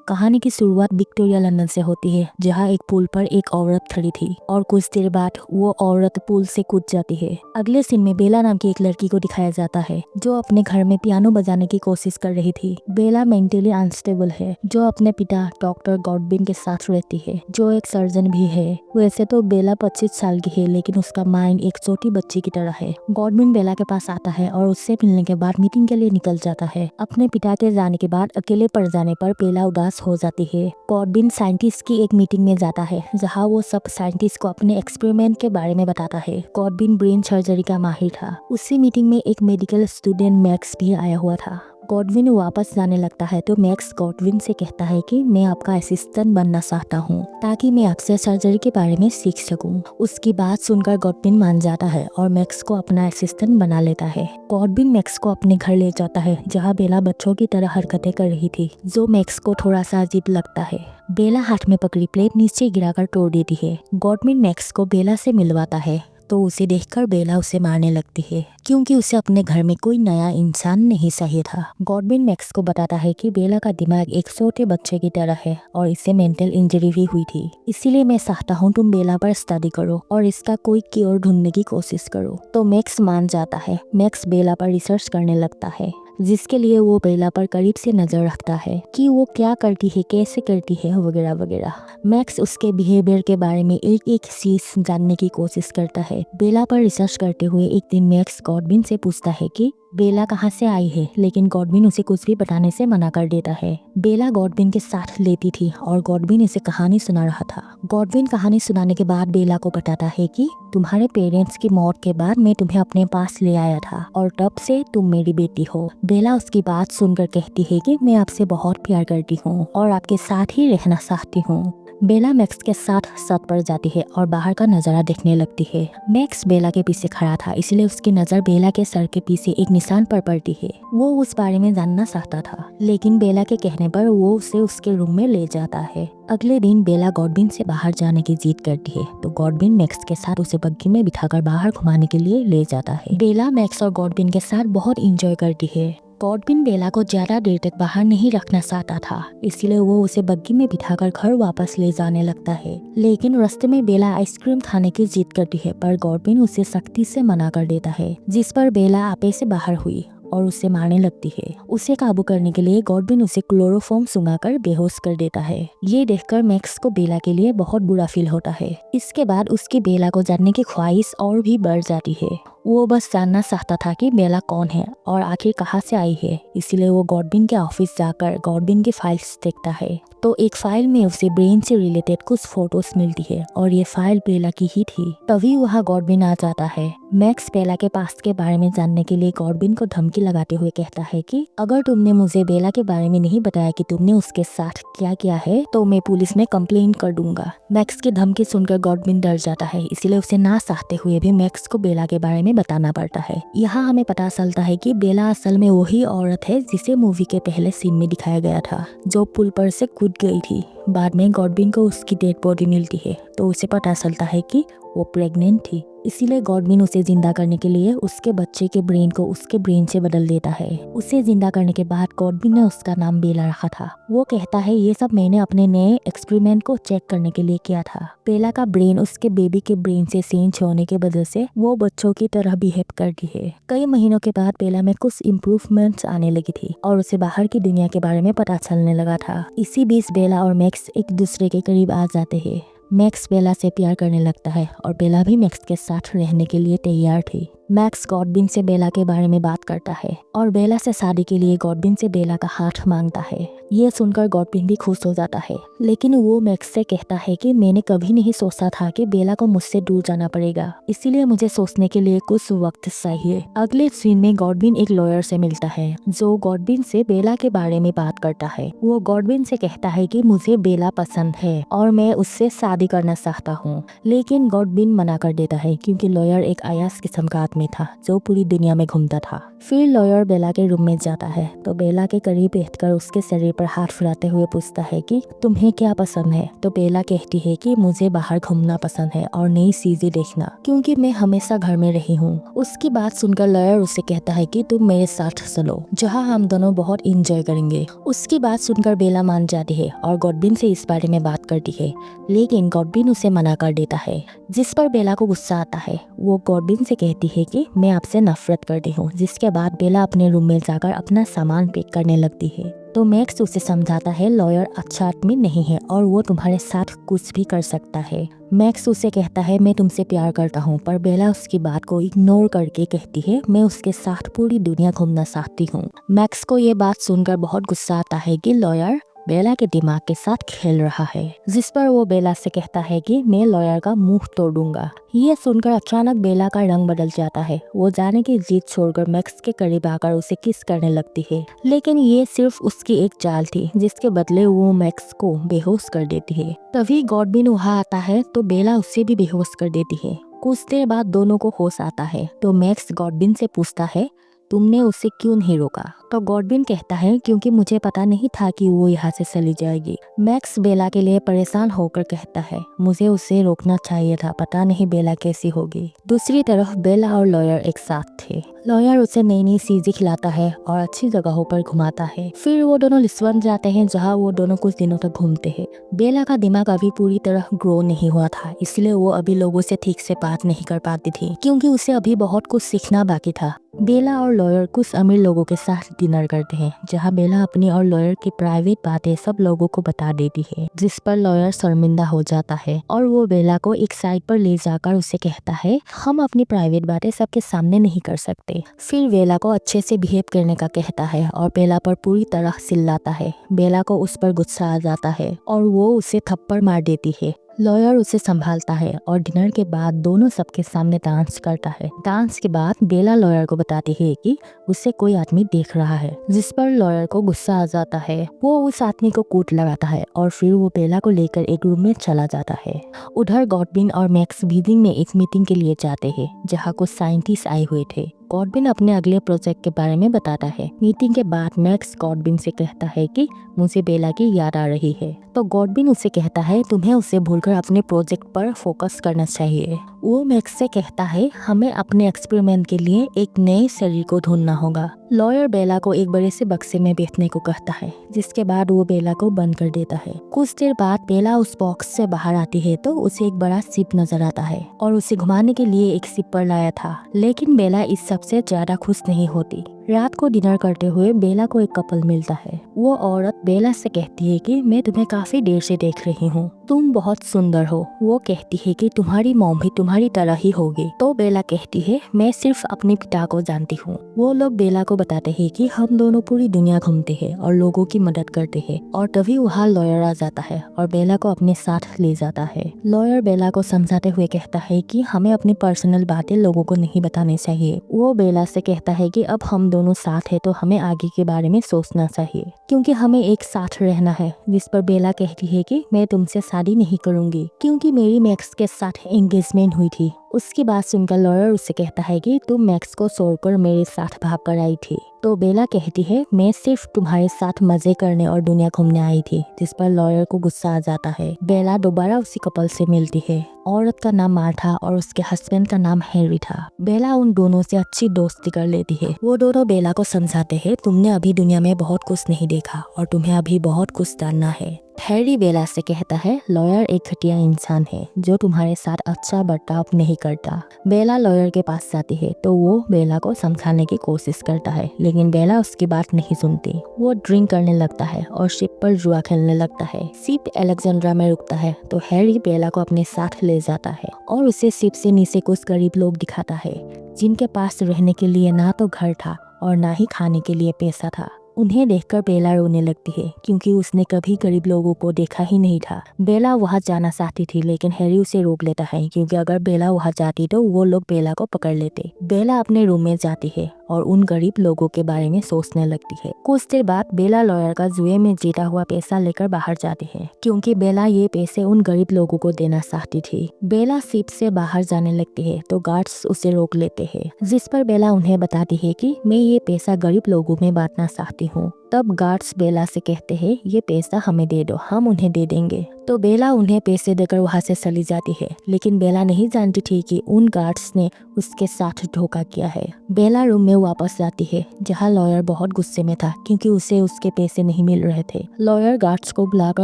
कहानी की शुरुआत विक्टोरिया लंदन से होती है, जहाँ एक पुल पर एक औरत खड़ी थी और कुछ देर बाद वो औरत पुल से कूद जाती है। अगले सीन में बेला नाम की एक लड़की को दिखाया जाता है जो अपने घर में पियानो बजाने की कोशिश कर रही थी। बेला मेंटली अनस्टेबल है, जो अपने पिता डॉक्टर गॉडविन के साथ रहती है, जो एक सर्जन भी है। वैसे तो बेला 25 साल की है, लेकिन उसका माइंड एक छोटी बच्ची की तरह है। गॉडविन बेला के पास आता है और उससे मिलने के बाद मीटिंग के लिए निकल जाता है। अपने पिता के जाने के बाद अकेले पड़ जाने पर बेला उदास हो जाती है। गॉडविन साइंटिस्ट की एक मीटिंग में जाता है, जहां वो सब साइंटिस्ट को अपने एक्सपेरिमेंट के बारे में बताता है। गॉडविन ब्रेन सर्जरी का माहिर था। उसी मीटिंग में एक मेडिकल स्टूडेंट मैक्स भी आया हुआ था। गॉडविन वापस जाने लगता है तो मैक्स गॉडविन से कहता है कि मैं आपका असिस्टेंट बनना चाहता हूँ, ताकि मैं आपसे सर्जरी के बारे में सीख सकूं। उसकी बात सुनकर गॉडविन मान जाता है और मैक्स को अपना असिस्टेंट बना लेता है। गॉडविन मैक्स को अपने घर ले जाता है, जहाँ बेला बच्चों की तरह हरकतें कर रही थी, जो मैक्स को थोड़ा सा अजीब लगता है। बेला हाथ में पकड़ी प्लेट नीचे गिराकर तोड़ देती है। गॉडविन मैक्स को बेला से मिलवाता है तो उसे देखकर बेला उसे मारने लगती है, क्योंकि उसे अपने घर में कोई नया इंसान नहीं चाहिए था। गॉडविन मैक्स को बताता है कि बेला का दिमाग एक छोटे बच्चे की तरह है और इसे मेंटल इंजरी भी हुई थी, इसीलिए मैं चाहता हूँ तुम बेला पर स्टडी करो और इसका कोई क्योर ढूंढने की कोशिश करो। तो मैक्स मान जाता है। मैक्स बेला पर रिसर्च करने लगता है, जिसके लिए वो बेला पर करीब से नजर रखता है कि वो क्या करती है, कैसे करती है, वगैरह वगैरह। मैक्स उसके बिहेवियर के बारे में एक एक चीज जानने की कोशिश करता है। बेला पर रिसर्च करते हुए एक दिन मैक्स गॉडविन से पूछता है कि बेला कहाँ से आई है, लेकिन गॉडविन उसे कुछ भी बताने से मना कर देता है। बेला गॉडविन के साथ लेती थी और गॉडविन इसे कहानी सुना रहा था। गॉडविन कहानी सुनाने के बाद बेला को बताता है कि तुम्हारे पेरेंट्स की मौत के बाद मैं तुम्हें अपने पास ले आया था और तब से तुम मेरी बेटी हो। बेला उसकी बात सुनकर कहती है कि मैं आपसे बहुत प्यार करती हूँ और आपके साथ ही रहना चाहती हूँ। बेला मैक्स के साथ छत पर जाती है और बाहर का नजारा देखने लगती है। मैक्स बेला के पीछे खड़ा था, इसलिए उसकी नजर बेला के सर के पीछे एक निशान पर पड़ती है। वो उस बारे में जानना चाहता था, लेकिन बेला के कहने पर वो उसे उसके रूम में ले जाता है। अगले दिन बेला गॉडविन से बाहर जाने की जिद करती है, तो गॉडविन मैक्स के साथ उसे बग्गी में बिठाकर बाहर घुमाने के लिए ले जाता है। बेला मैक्स और गॉडविन के साथ बहुत इंजॉय करती है। गॉडविन बेला को ज्यादा देर तक बाहर नहीं रखना चाहता था, इसलिए वो उसे बग्गी में बिठाकर घर वापस ले जाने लगता है। लेकिन रास्ते में बेला आइसक्रीम खाने की जिद करती है, पर गॉडविन उसे सख्ती से मना कर देता है, जिस पर बेला आपे से बाहर हुई और उसे मारने लगती है। उसे काबू करने के लिए गॉडविन उसे क्लोरोफॉर्म सुंघाकर बेहोश कर देता है। ये देखकर मैक्स को बेला के लिए बहुत बुरा फील होता है। इसके बाद उसकी बेला को जानने की ख्वाहिश और भी बढ़ जाती है। वो बस जानना चाहता था कि बेला कौन है और आखिर कहाँ से आई है, इसीलिए वो गॉडविन के ऑफिस जाकर गॉडविन की फाइल्स देखता है। तो एक फाइल में उसे ब्रेन से रिलेटेड कुछ फोटोज मिलती है और ये फाइल बेला की ही थी। तभी वहाँ गॉडविन आ जाता है। मैक्स बेला के पास्ट के बारे में जानने के लिए गॉडविन को धमकी लगाते हुए कहता है कि अगर तुमने मुझे बेला के बारे में नहीं बताया कि तुमने उसके साथ क्या किया है, तो मैं पुलिस में कंप्लेन कर दूंगा। मैक्स की धमकी सुनकर गॉडविन डर जाता है, इसीलिए उसे ना चाहते हुए भी मैक्स को बेला के बारे में बताना पड़ता है। यहाँ हमें पता चलता है कि बेला असल में वही औरत है जिसे मूवी के पहले सीन में दिखाया गया था, जो पुल पर से कूद गई थी। बाद में गॉडविन को उसकी डेड बॉडी मिलती है, तो उसे पता चलता है कि वो प्रेग्नेंट थी। इसीलिए गॉडविन उसे जिंदा करने के लिए उसके बच्चे के ब्रेन को उसके ब्रेन से बदल देता है। उसे जिंदा करने के बाद गॉडविन ने उसका नाम बेला रखा था। वो कहता है ये सब मैंने अपने नए एक्सपेरिमेंट को चेक करने के लिए किया था। बेला का ब्रेन उसके बेबी के ब्रेन से चेंज होने के वजह से वो बच्चों की तरह बिहेव करती है। कई महीनों के बाद बेला में कुछ इम्प्रूवमेंट्स आने लगी थी और उसे बाहर की दुनिया के बारे में पता चलने लगा था। इसी बीच बेला और मैक्स एक दूसरे के करीब आ जाते हैं। मैक्स बेला से प्यार करने लगता है और बेला भी मैक्स के साथ रहने के लिए तैयार थी। मैक्स गॉडविन से बेला के बारे में बात करता है और बेला से शादी के लिए गॉडविन से बेला का हाथ मांगता है। ये सुनकर गॉडविन भी खुश हो जाता है, लेकिन वो मैक्स से कहता है कि मैंने कभी नहीं सोचा था कि बेला को मुझसे दूर जाना पड़ेगा, इसीलिए मुझे सोचने के लिए कुछ वक्त चाहिए। अगले सीन में गॉडविन एक लॉयर से मिलता है, जो गॉडविन से बेला के बारे में बात करता है। वो गॉडविन से कहता है कि मुझे बेला पसंद है और मैं उससे शादी करना चाहता हूँ, लेकिन गॉडविन मना कर देता है, क्योंकि लॉयर एक अयास किस्म का साथ में था जो पूरी दुनिया में घूमता था। फिर लॉयर बेला के रूम में जाता है तो बेला के करीब बैठकर उसके शरीर पर हाथ फिराते हुए पूछता है कि तुम्हें क्या पसंद है। तो बेला कहती है कि मुझे बाहर घूमना पसंद है और नई चीजें देखना, क्योंकि मैं हमेशा घर में रही हूँ। उसकी बात सुनकर लॉयर उसे कहता है कि तुम मेरे साथ चलो जहाँ हम दोनों बहुत इंजॉय करेंगे। उसकी बात सुनकर बेला मान जाती है और गॉडविन से इस बारे में बात करती है, लेकिन गॉडविन उसे मना कर देता है, जिस पर बेला को गुस्सा आता है। वो गॉडविन से कहती है कि मैं आपसे नफरत करती हूँ। जिसके बाद बेला अपने रूम में जाकर अपना सामान पैक करने लगती है। तो मैक्स उसे समझाता है लॉयर अच्छा आदमी नहीं है और वो तुम्हारे साथ कुछ भी कर सकता है। मैक्स उसे कहता है मैं तुमसे प्यार करता हूँ, पर बेला उसकी बात को इग्नोर करके कहती है मैं उसके साथ पूरी दुनिया घूमना चाहती हूँ। मैक्स को ये बात सुनकर बहुत गुस्सा आता है कि लॉयर बेला के दिमाग के साथ खेल रहा है, जिस पर वो बेला से कहता है कि मैं लॉयर का मुंह तोड़ दूंगा। ये सुनकर अचानक बेला का रंग बदल जाता है। वो जाने की जिद छोड़कर मैक्स के करीब आकर उसे किस करने लगती है, लेकिन ये सिर्फ उसकी एक चाल थी जिसके बदले वो मैक्स को बेहोश कर देती है। तभी गॉडविन वहाँ आता है तो बेला उसे भी बेहोश कर देती है। कुछ देर बाद दोनों को होश आता है तो मैक्स गॉडविन से पूछता है तुमने उसे क्यों नहीं रोका। तो गॉडविन कहता है क्योंकि मुझे पता नहीं था कि वो यहाँ से चली जाएगी। मैक्स बेला के लिए परेशान होकर कहता है मुझे उसे रोकना चाहिए था, पता नहीं बेला कैसी होगी। दूसरी तरफ बेला और लॉयर एक साथ थे। लॉयर उसे नई नई चीजें खिलाता है और अच्छी जगहों पर घुमाता है। फिर वो दोनों लिस्बन जाते हैं जहाँ वो दोनों कुछ दिनों तक घूमते हैं। बेला का दिमाग अभी पूरी तरह ग्रो नहीं हुआ था, इसलिए वो अभी लोगों से ठीक से बात नहीं कर पाती थी, क्योंकि उसे अभी बहुत कुछ सीखना बाकी था। बेला और लॉयर कुछ अमीर लोगों के साथ डिनर करते हैं, जहां बेला अपनी और लॉयर की प्राइवेट बातें सब लोगों को बता देती है, जिस पर लॉयर शर्मिंदा हो जाता है और वो बेला को एक साइड पर ले जाकर उसे कहता है हम अपनी प्राइवेट बातें सबके सामने नहीं कर सकते। फिर बेला को अच्छे से बिहेव करने का कहता है और बेला पर पूरी तरह चिल्लाता है। बेला को उस पर गुस्सा आ जाता है और वो उसे थप्पड़ मार देती है। लॉयर उसे संभालता है और डिनर के बाद दोनों सबके सामने डांस करता है। डांस के बाद बेला लॉयर को बताती है कि उसे कोई आदमी देख रहा है, जिस पर लॉयर को गुस्सा आ जाता है। वो उस आदमी को कूट लगाता है और फिर वो बेला को लेकर एक रूम में चला जाता है। उधर गॉडविन और मैक्स बीजिंग में एक मीटिंग के लिए जाते हैं, जहाँ कुछ साइंटिस्ट आए हुए थे। गॉडविन अपने अगले प्रोजेक्ट के बारे में बताता है। मीटिंग के बाद मैक्स गॉडविन से कहता है कि मुझे बेला की याद आ रही है। तो गॉडविन उसे कहता है तुम्हें उसे भूलकर अपने प्रोजेक्ट पर फोकस करना चाहिए। वो मैक्स से कहता है हमें अपने एक्सपेरिमेंट के लिए एक नए शरीर को ढूंढना होगा। लॉयर बेला को एक बड़े से बक्से में बैठने को कहता है, जिसके बाद वो बेला को बंद कर देता है। कुछ देर बाद बेला उस बॉक्स से बाहर आती है तो उसे एक बड़ा शिप नजर आता है और उसे घुमाने के लिए एक शिप पर लाया था, लेकिन बेला इस सबसे ज्यादा खुश नहीं होती। रात को डिनर करते हुए बेला को एक कपल मिलता है। वो औरत बेला से कहती है कि मैं तुम्हें काफी देर से देख रही हूँ, तुम बहुत सुंदर हो। वो कहती है कि तुम्हारी मॉम भी तुम्हारी तरह ही होगी। तो बेला कहती है मैं सिर्फ अपने पिता को जानती हूँ। वो लोग बेला को बताते हैं कि हम दोनों पूरी दुनिया घूमते हैं और लोगों की मदद करते हैं। और तभी वहाँ लॉयर आ जाता है और बेला को अपने साथ ले जाता है। लॉयर बेला को समझाते हुए कहता है कि हमें अपनी पर्सनल बातें लोगों को नहीं बतानी चाहिए। वो बेला से कहता है कि अब हम दोनों साथ है तो हमें आगे के बारे में सोचना चाहिए, क्योंकि हमें एक साथ रहना है। जिस पर बेला कहती है कि मैं तुमसे शादी नहीं करूंगी, क्योंकि मेरी मैक्स के साथ एंगेजमेंट हुई थी। उसकी बात सुनकर लॉयर उससे कहता है कि तुम मैक्स को छोड़कर मेरे साथ भाग कर आई थी। तो बेला कहती है मैं सिर्फ तुम्हारे साथ मजे करने और दुनिया घूमने आई थी, जिस पर लॉयर को गुस्सा आ जाता है। बेला दोबारा उसी कपल से मिलती है। औरत का नाम मार्था और उसके हस्बैंड का नाम हैरी था। बेला उन दोनों से अच्छी दोस्ती कर लेती है। वो दोनों बेला को समझाते हैं तुमने अभी दुनिया में बहुत कुछ नहीं देखा और तुम्हें अभी बहुत कुछ जानना है। हैरी बेला से कहता है लॉयर एक घटिया इंसान है जो तुम्हारे साथ अच्छा बर्ताव नहीं करता। बेला लॉयर के पास जाती है तो वो बेला को समझाने की कोशिश करता है, लेकिन बेला उसकी बात नहीं सुनती। वो ड्रिंक करने लगता है और शिप पर जुआ खेलने लगता है। शिप अलेक्जेंड्रा में रुकता है तो हैरी बेला को अपने साथ ले जाता है और उसे शिप से नीचे कुछ गरीब लोग दिखाता है, जिनके पास रहने के लिए ना तो घर था और ना ही खाने के लिए पैसा था। उन्हें देखकर बेला रोने लगती है, क्योंकि उसने कभी गरीब लोगों को देखा ही नहीं था। बेला वहां जाना चाहती थी, लेकिन हैरी उसे रोक लेता है, क्योंकि अगर बेला वहां जाती तो वो लोग बेला को पकड़ लेते। बेला अपने रूम में जाती है और उन गरीब लोगों के बारे में सोचने लगती है। कुछ देर बाद बेला लॉयर का जुए में जीता हुआ पैसा लेकर बाहर जाती है, क्योंकि बेला ये पैसे उन गरीब लोगों को देना चाहती थी। बेला शिप से बाहर जाने लगती है तो गार्ड्स उसे रोक लेते हैं, जिस पर बेला उन्हें बताती है कि मैं ये पैसा गरीब लोगों में बांटना चाहती हूँ। तब गार्ड्स बेला से कहते हैं ये पैसा हमें दे दो, हम उन्हें दे देंगे। तो बेला उन्हें पैसे देकर वहाँ से चली जाती है, लेकिन बेला नहीं जानती थी कि उन गार्ड्स ने उसके साथ धोखा किया है। बेला रूम में वापस जाती है, जहाँ लॉयर बहुत गुस्से में था क्योंकि उसे उसके पैसे नहीं मिल रहे थे। लॉयर गार्ड्स को बुलाकर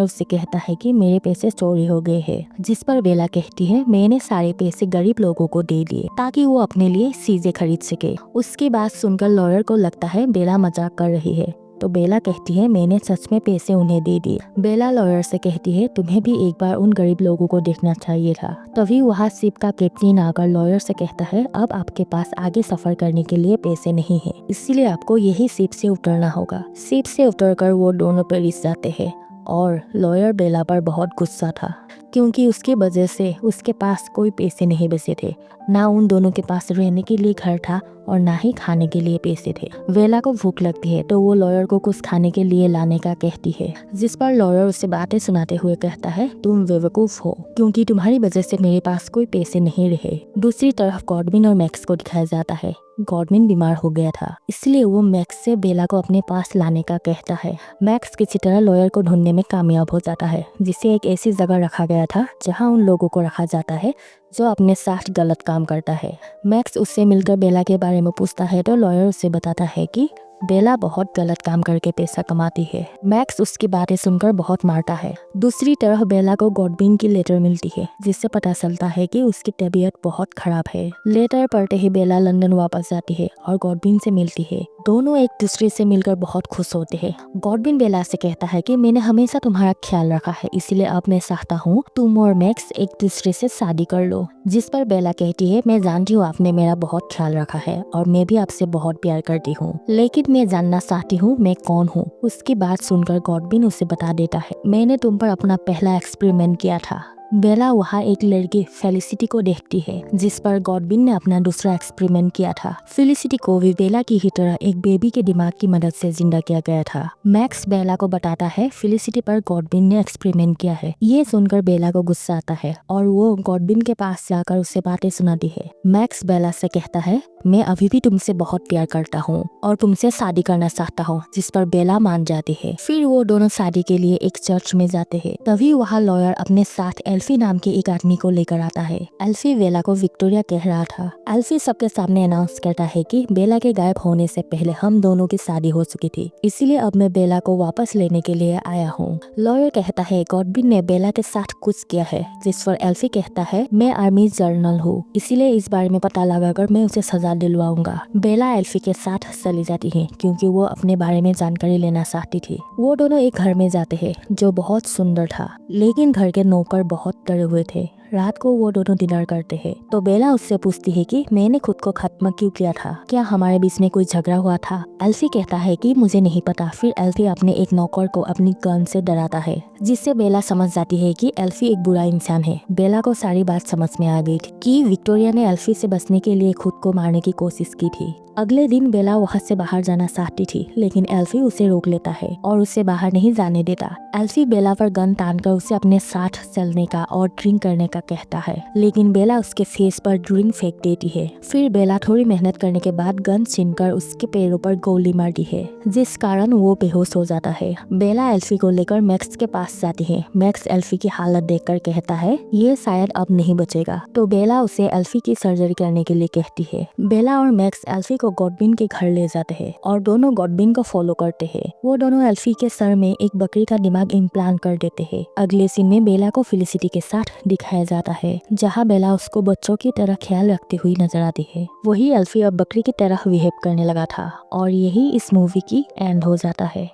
उससे कहता है कि मेरे पैसे चोरी हो गए हैं, जिस पर बेला कहती है मैंने सारे पैसे गरीब लोगों को दे दिए ताकि वो अपने लिए चीजें खरीद सके। उसकी बात सुनकर लॉयर को लगता है बेला मजाक कर रही है, तो बेला कहती है मैंने सच में पैसे उन्हें दे दिए। बेला लॉयर से कहती है तुम्हें भी एक बार उन गरीब लोगों को देखना चाहिए था। तभी वहाँ शिप का कैप्टन आकर लॉयर से कहता है अब आपके पास आगे सफर करने के लिए पैसे नहीं है, इसीलिए आपको यही शिप से उतरना होगा। शिप से उतरकर वो दोनों पेरिस जाते हैं और लॉयर बेला पर बहुत गुस्सा था, क्योंकि उसकी वजह से उसके पास कोई पैसे नहीं बचे थे। ना उन दोनों के पास रहने के लिए घर था और ना ही खाने के लिए पैसे थे। बेला को भूख लगती है तो वो लॉयर को कुछ खाने के लिए लाने का कहती है, जिस पर लॉयर उसे बातें सुनाते हुए कहता है तुम बेवकूफ हो, क्योंकि तुम्हारी वजह से मेरे पास कोई पैसे नहीं रहे। दूसरी तरफ गॉडविन और मैक्स को दिखाया जाता है। गॉडविन बीमार हो गया था, इसलिए वो मैक्स से बेला को अपने पास लाने का कहता है। मैक्स किसी तरह लॉयर को ढूंढने में कामयाब हो जाता है, जिसे एक ऐसी जगह रखा गया था जहां उन लोगों को रखा जाता है जो अपने साथ गलत काम करता है। मैक्स उससे मिलकर बेला के बारे में पूछता है तो लॉयर उसे बताता है कि बेला बहुत गलत काम करके पैसा कमाती है। मैक्स उसकी बातें सुनकर बहुत मारता है। दूसरी तरफ बेला को गॉडविन की लेटर मिलती है, जिससे पता चलता है कि उसकी तबीयत बहुत खराब है। लेटर पढ़ते ही बेला लंदन वापस जाती है और गॉडविन से मिलती है। दोनों एक दूसरे से मिलकर बहुत खुश होते हैं। गॉडविन बेला से कहता है कि मैंने हमेशा तुम्हारा ख्याल रखा है, इसलिए अब मैं चाहता हूँ तुम और मैक्स एक दूसरे से शादी कर लो। जिस पर बेला कहती है मैं जानती हूँ आपने मेरा बहुत ख्याल रखा है और मैं भी आपसे बहुत प्यार करती हूँ, लेकिन मैं जानना चाहती हूँ मैं कौन हूँ। उसकी बात सुनकर गॉडविन उसे बता देता है मैंने तुम पर अपना पहला एक्सपेरिमेंट किया था। बेला वहाँ एक लड़की फेलिसिटी को देखती है, जिस पर गॉडविन ने अपना दूसरा एक्सपेरिमेंट किया था। फेलिसिटी को भी बेला की ही तरह एक बेबी के दिमाग की मदद से जिंदा किया गया था। मैक्स बेला को बताता है फेलिसिटी पर गॉडविन ने एक्सपेरिमेंट किया है। ये सुनकर बेला को गुस्सा आता है और वो गॉडविन के पास जाकर उससे बातें सुनाती है। मैक्स बेला से कहता है मैं अभी भी तुमसे बहुत प्यार करता हूँ और तुमसे शादी करना चाहता हूँ, जिस पर बेला मान जाती है। फिर वो दोनों शादी के लिए एक चर्च में जाते हैं। तभी वहाँ लॉयर अपने साथ एल्फी नाम के एक आदमी को लेकर आता है। एल्फी बेला को विक्टोरिया कह रहा था। एल्फी सबके सामने अनाउंस करता है कि बेला के गायब होने से पहले हम दोनों की शादी हो चुकी थी, इसीलिए अब मैं बेला को वापस लेने के लिए आया हूँ। लॉयर कहता है गॉडविन ने बेला के साथ कुछ किया है, जिस पर एल्फी कहता है मैं आर्मी जर्नल हूँ, इसीलिए इस बारे में पता लगाकर मैं उसे सजा दिलवाऊंगा। बेला एल्फी के साथ चली जाती है क्योंकि वो अपने बारे में जानकारी लेना चाहती थी। वो दोनों एक घर में जाते हैं जो बहुत सुंदर था, लेकिन घर के नौकर बहुत डरे हुए थे। रात को वो दोनों डिनर करते हैं तो बेला उससे पूछती है कि मैंने खुद को खत्म क्यों किया था, क्या हमारे बीच में कोई झगड़ा हुआ था। एल्फी कहता है कि मुझे नहीं पता। फिर एल्फी अपने एक नौकर को अपनी गन से डराता है, जिससे बेला समझ जाती है कि एल्फी एक बुरा इंसान है। बेला को सारी बात समझ में आ गई थी कि विक्टोरिया ने एल्फी से बचने के लिए खुद को मारने की कोशिश की थी। अगले दिन बेला वहाँ से बाहर जाना चाहती थी, लेकिन एल्फी उसे रोक लेता है और उसे बाहर नहीं जाने देता। एल्फी बेला पर गन तानकर उसे अपने साथ चलने का और ड्रिंक करने का कहता है, लेकिन बेला उसके फेस पर ड्रिंक फेंक देती है। फिर बेला थोड़ी मेहनत करने के बाद गन छीनकर उसके पैरों पर गोली मारती है, जिस कारण वो बेहोश हो जाता है। बेला एल्फी को लेकर मैक्स के पास जाती है। मैक्स एल्फी की हालत देखकर कहता है ये शायद अब नहीं बचेगा, तो बेला उसे एल्फी की सर्जरी करने के लिए कहती है। बेला और मैक्स एल्फी को गॉडविन के घर ले जाते हैं और दोनों गॉडविन को फॉलो करते हैं। वो दोनों एल्फी के सर में एक बकरी का दिमाग इम्प्लांट कर देते हैं। अगले सीन में बेला को फेलिसिटी के साथ दिखाया जाता है, जहाँ बेला उसको बच्चों की तरह ख्याल रखती हुई नजर आती है। वही एल्फी अब बकरी की तरह बिहेव करने लगा था और यही इस मूवी की एंड हो जाता है।